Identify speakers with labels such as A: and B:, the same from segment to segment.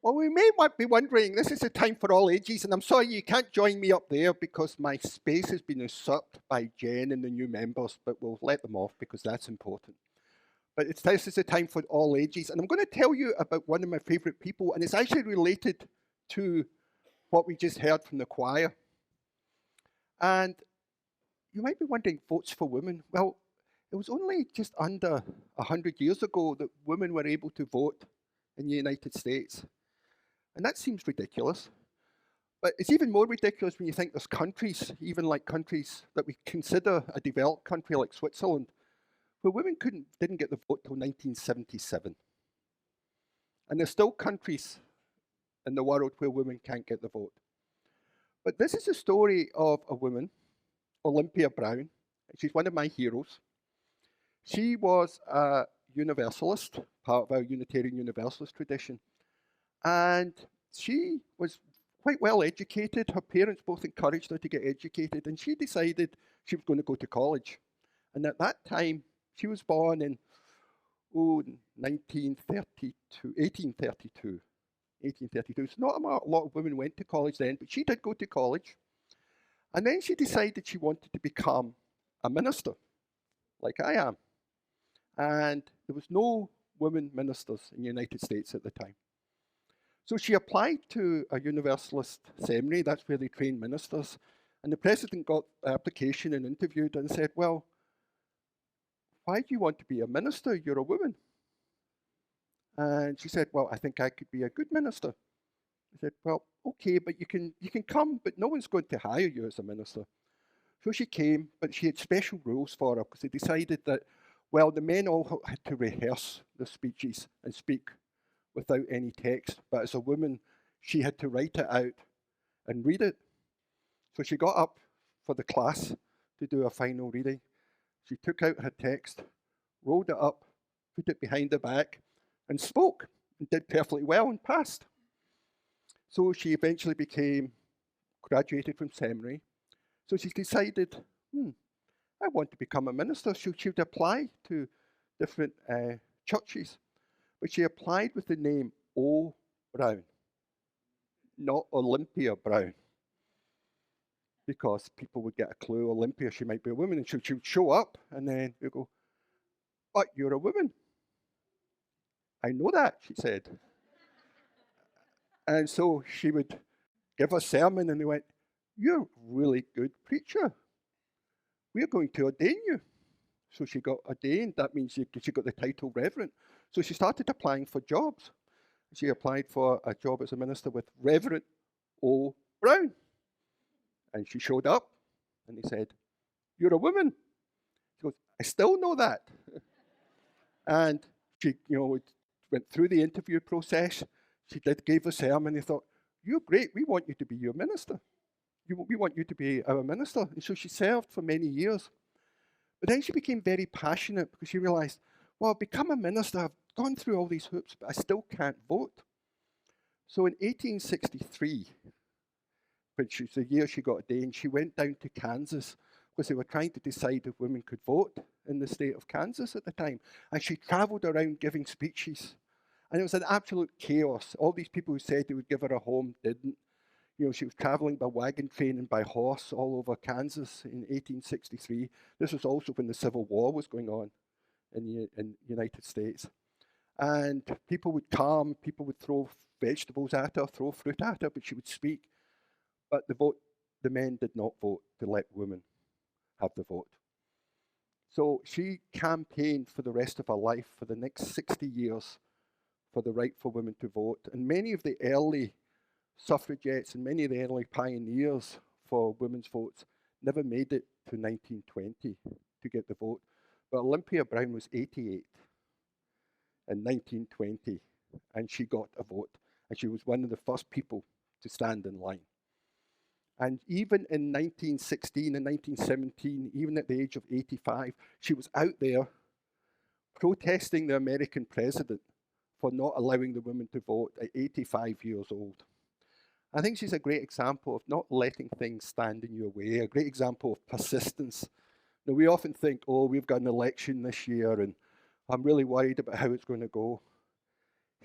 A: Well, we may might be wondering, this is a time for all ages, and I'm sorry you can't join me up there because my space has been usurped by Jen and the new members, but we'll let them off because that's important. But this is a time for all ages, and I'm going to tell you about one of my favourite people, and it's actually related to what we just heard from the choir. And you might be wondering, votes for women? Well, it was only just under 100 years ago that women were able to vote in the United States. And that seems ridiculous. But it's even more ridiculous when you think there's countries, even like countries that we consider a developed country like Switzerland, where women didn't get the vote till 1977. And there's still countries in the world where women can't get the vote. But this is a story of a woman, Olympia Brown. She's one of my heroes. She was a Universalist, part of our Unitarian Universalist tradition. And she was quite well educated. Her parents both encouraged her to get educated, and she decided she was going to go to college. And at that time, she was born in 1832. So not a lot of women went to college then, but she did go to college. And then she decided she wanted to become a minister, like I am. And there was no women ministers in the United States at the time. So she applied to a Universalist seminary, that's where they train ministers, and the president got the application and interviewed her and said, well, why do you want to be a minister? You're a woman. And she said, well, I think I could be a good minister. I said, well, okay, but you can come, but no one's going to hire you as a minister. So she came, but she had special rules for her because they decided that, well, the men all had to rehearse the speeches and speak without any text, but as a woman, she had to write it out and read it. So she got up for the class to do a final reading. She took out her text, rolled it up, put it behind the back, and spoke, and did perfectly well and passed. So she eventually graduated from seminary. So she decided, I want to become a minister. So she would apply to different churches. But she applied with the name O. Brown, not Olympia Brown, because people would get a clue, Olympia, she might be a woman, and she would show up, and then they go, but you're a woman. I know that, she said. And so she would give a sermon, and they went, you're a really good preacher. We're going to ordain you. So she got ordained. That means she got the title Reverend. So she started applying for jobs. She applied for a job as a minister with Reverend O. Brown. And she showed up, and he said, you're a woman. She goes, I still know that. And she went through the interview process. She gave a sermon. He thought, you're great. We want you to be your minister. We want you to be our minister. And so she served for many years. But then she became very passionate because she realized, well, become a minister, I've gone through all these hoops, but I still can't vote. So in 1863, which is the year she got ordained, she went down to Kansas because they were trying to decide if women could vote in the state of Kansas at the time. And she traveled around giving speeches. And it was an absolute chaos. All these people who said they would give her a home didn't. She was traveling by wagon train and by horse all over Kansas in 1863. This was also when the Civil War was going on in the United States. And people would come, people would throw vegetables at her, throw fruit at her, but she would speak. But the men did not vote to let women have the vote. So she campaigned for the rest of her life, for the next 60 years, for the right for women to vote. And many of the early suffragettes and many of the early pioneers for women's votes never made it to 1920 to get the vote. But Olympia Brown was 88 in 1920, and she got a vote. And she was one of the first people to stand in line. And even in 1916 and 1917, even at the age of 85, she was out there protesting the American president for not allowing the women to vote at 85 years old. I think she's a great example of not letting things stand in your way, a great example of persistence. Now, we often think, oh, we've got an election this year and I'm really worried about how it's going to go.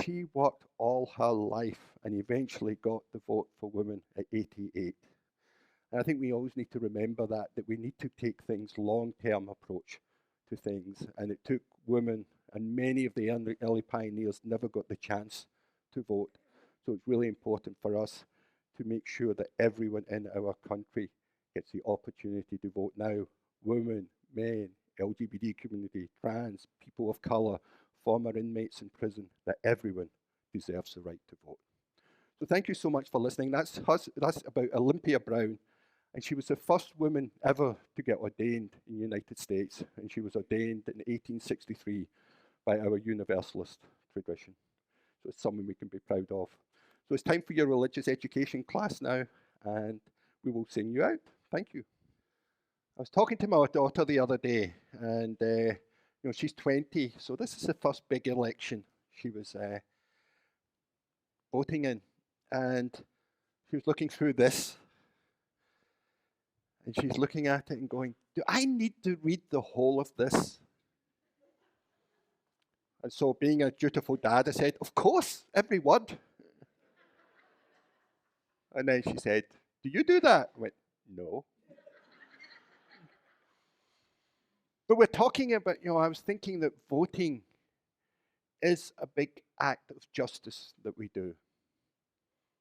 A: She worked all her life and eventually got the vote for women at 88. And I think we always need to remember that we need to take things long-term approach to things. And it took women, and many of the early pioneers never got the chance to vote. So it's really important for us to make sure that everyone in our country gets the opportunity to vote now. Women, men, LGBT community, trans, people of colour, former inmates in prison, that everyone deserves the right to vote. So thank you so much for listening. That's about Olympia Brown, and she was the first woman ever to get ordained in the United States, and she was ordained in 1863 by our Universalist tradition. So it's something we can be proud of. So it's time for your religious education class now, and we will sing you out. Thank you. I was talking to my daughter the other day, and she's 20, so this is the first big election she was voting in, and she was looking through this, and she's looking at it and going, "Do I need to read the whole of this?" And so, being a dutiful dad, I said, "Of course, every word." And then she said, "Do you do that?" I went, "No." But we're talking about, I was thinking that voting is a big act of justice that we do.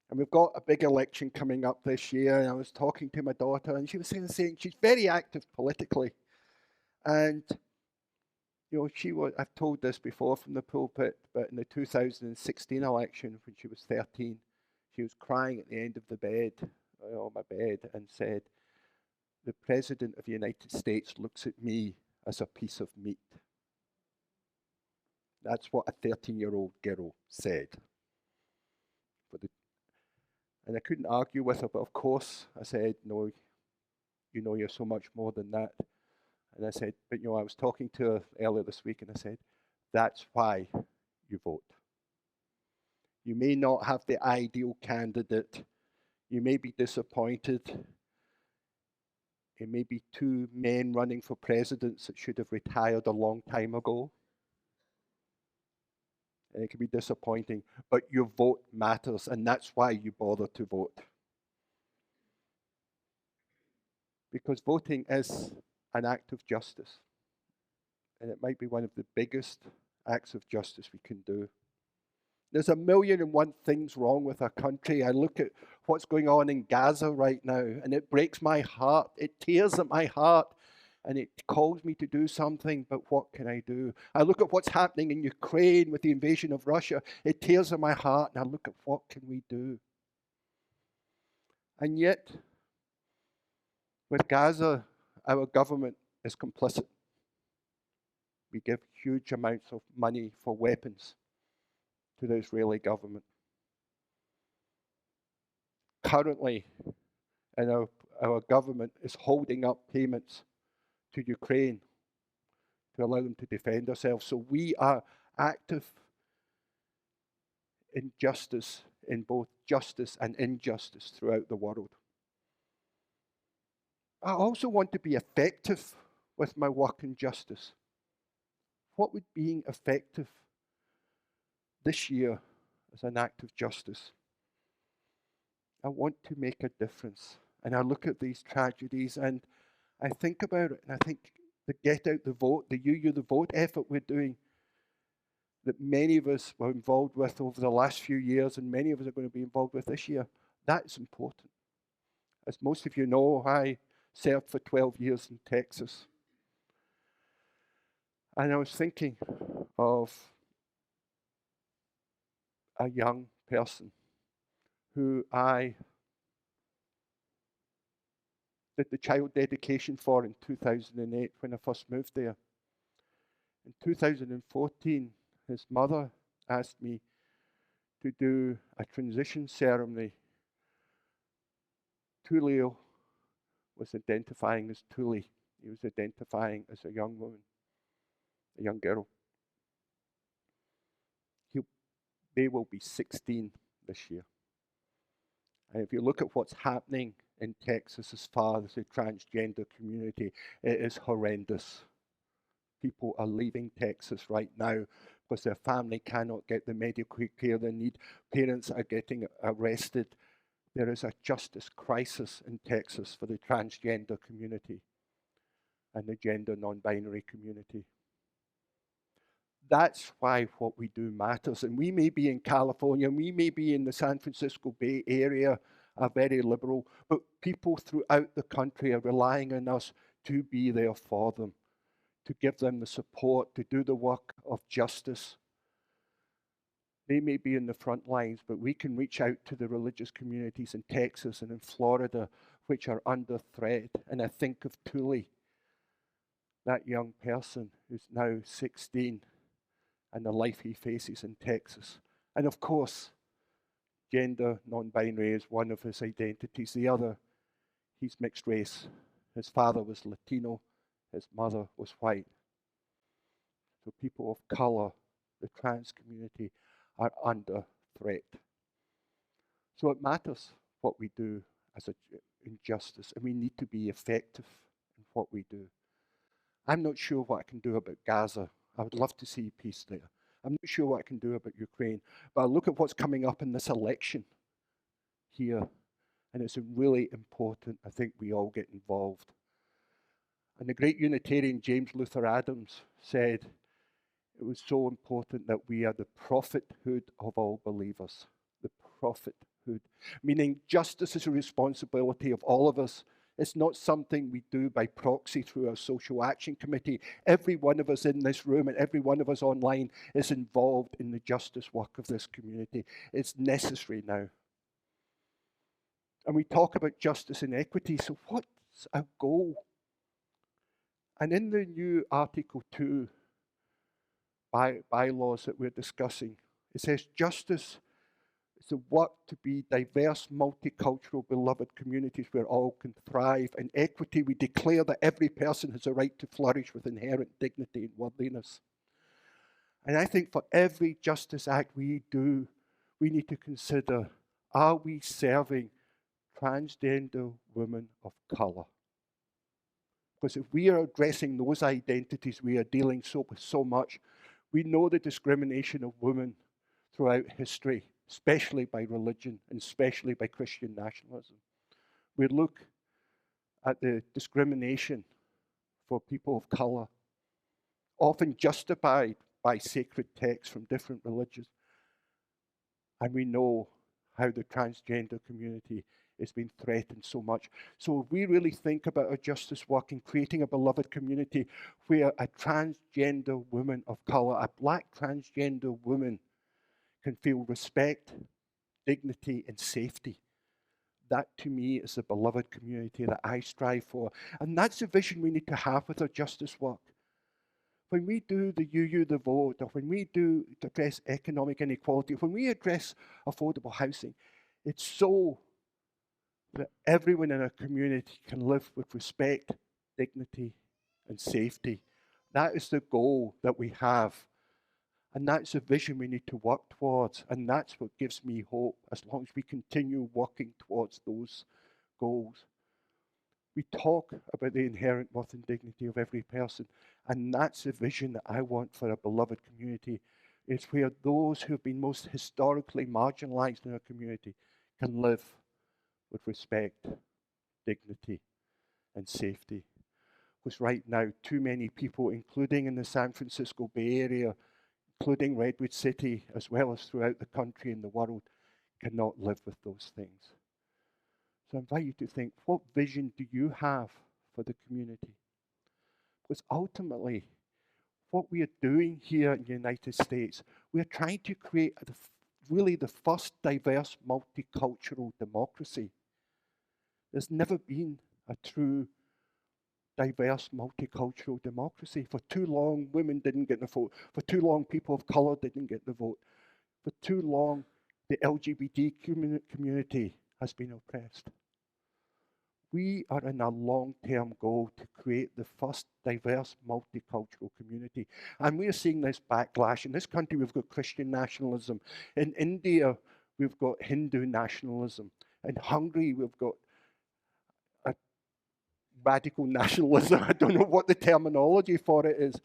A: And we've got a big election coming up this year. And I was talking to my daughter, and she was saying she's very active politically. And, I've told this before from the pulpit, but in the 2016 election, when she was 13, she was crying at the end of the bed, on my bed, and said, "The President of the United States looks at me as a piece of meat." That's what a 13-year-old girl said. And I couldn't argue with her, but of course I said, "No, you're so much more than that." And I said, "But I was talking to her earlier this week, and I said, that's why you vote. You may not have the ideal candidate. You may be disappointed. It may be two men running for presidents that should have retired a long time ago. And it can be disappointing, but your vote matters, and that's why you bother to vote. Because voting is an act of justice, and it might be one of the biggest acts of justice we can do. There's 1,000,001 things wrong with our country. I look at what's going on in Gaza right now, and it breaks my heart. It tears at my heart, and it calls me to do something, but what can I do? I look at what's happening in Ukraine with the invasion of Russia. It tears at my heart, and I look at what can we do? And yet, with Gaza, our government is complicit. We give huge amounts of money for weapons to the Israeli government. Currently, our government is holding up payments to Ukraine to allow them to defend themselves. So we are active in justice, in both justice and injustice throughout the world. I also want to be effective with my work in justice. What would being effective this year as an act of justice? I want to make a difference. And I look at these tragedies and I think about it, and I think the Get Out the Vote, the UU the Vote effort we're doing, that many of us were involved with over the last few years, and many of us are going to be involved with this year, that's important. As most of you know, I served for 12 years in Texas. And I was thinking of a young person who I did the child dedication for in 2008 when I first moved there. In 2014, his mother asked me to do a transition ceremony. Tulio was identifying as Tuli. He was identifying as a young woman, a young girl. They will be 16 this year. And if you look at what's happening in Texas as far as the transgender community, it is horrendous. People are leaving Texas right now because their family cannot get the medical care they need. Parents are getting arrested. There is a justice crisis in Texas for the transgender community and the gender non-binary community. That's why what we do matters. And we may be in California, and we may be in the San Francisco Bay Area, are very liberal, but people throughout the country are relying on us to be there for them, to give them the support, to do the work of justice. They may be in the front lines, but we can reach out to the religious communities in Texas and in Florida, which are under threat. And I think of Thule, that young person who's now 16, and the life he faces in Texas. And of course, gender non-binary is one of his identities. The other, he's mixed race. His father was Latino, his mother was white. So people of color, the trans community, are under threat. So it matters what we do in justice, and we need to be effective in what we do. I'm not sure what I can do about Gaza. I would love to see peace there. I'm not sure what I can do about Ukraine, but I look at what's coming up in this election here, and it's really important, I think, we all get involved. And the great Unitarian James Luther Adams said it was so important that we are the prophethood of all believers. The prophethood, meaning justice is a responsibility of all of us. It's not something we do by proxy through our social action committee. Every one of us in this room and every one of us online is involved in the justice work of this community. It's necessary now. And we talk about justice and equity, so what's our goal? And in the new Article 2 bylaws that we're discussing, it says justice is the work to be diverse, multicultural, beloved communities where all can thrive. And equity, we declare that every person has a right to flourish with inherent dignity and worthiness. And I think for every Justice Act we do, we need to consider, are we serving transgender women of colour? Because if we are addressing those identities we are dealing with so much, we know the discrimination of women throughout history, especially by religion and especially by Christian nationalism. We look at the discrimination for people of colour, often justified by sacred texts from different religions. And we know how the transgender community is being threatened so much. So if we really think about our justice work in creating a beloved community where a transgender woman of colour, a black transgender woman, can feel respect, dignity, and safety. That, to me, is the beloved community that I strive for. And that's the vision we need to have with our justice work. When we do the UU the vote, or when we do address economic inequality, when we address affordable housing, it's so that everyone in our community can live with respect, dignity, and safety. That is the goal that we have. And that's the vision we need to work towards. And that's what gives me hope, as long as we continue working towards those goals. We talk about the inherent worth and dignity of every person. And that's the vision that I want for a beloved community. It's where those who have been most historically marginalized in our community can live with respect, dignity, and safety. Because right now, too many people, including in the San Francisco Bay Area, including Redwood City, as well as throughout the country and the world, cannot live with those things. So I invite you to think, what vision do you have for the community? Because ultimately, what we are doing here in the United States, we are trying to create really the first diverse multicultural democracy. There's never been a true diverse multicultural democracy. For too long, women didn't get the vote. For too long, people of colour didn't get the vote. For too long, the LGBT community has been oppressed. We are in a long-term goal to create the first diverse multicultural community. And we are seeing this backlash. In this country, we've got Christian nationalism. In India, we've got Hindu nationalism. In Hungary, we've got a radical nationalism. I don't know what the terminology for it is.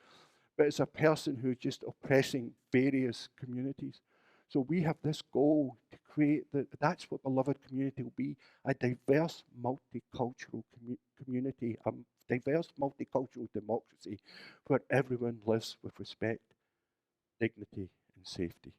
A: but it's a person who's just oppressing various communities. So we have this goal to create that's what beloved community will be, a diverse multicultural community, a diverse multicultural democracy where everyone lives with respect, dignity and safety.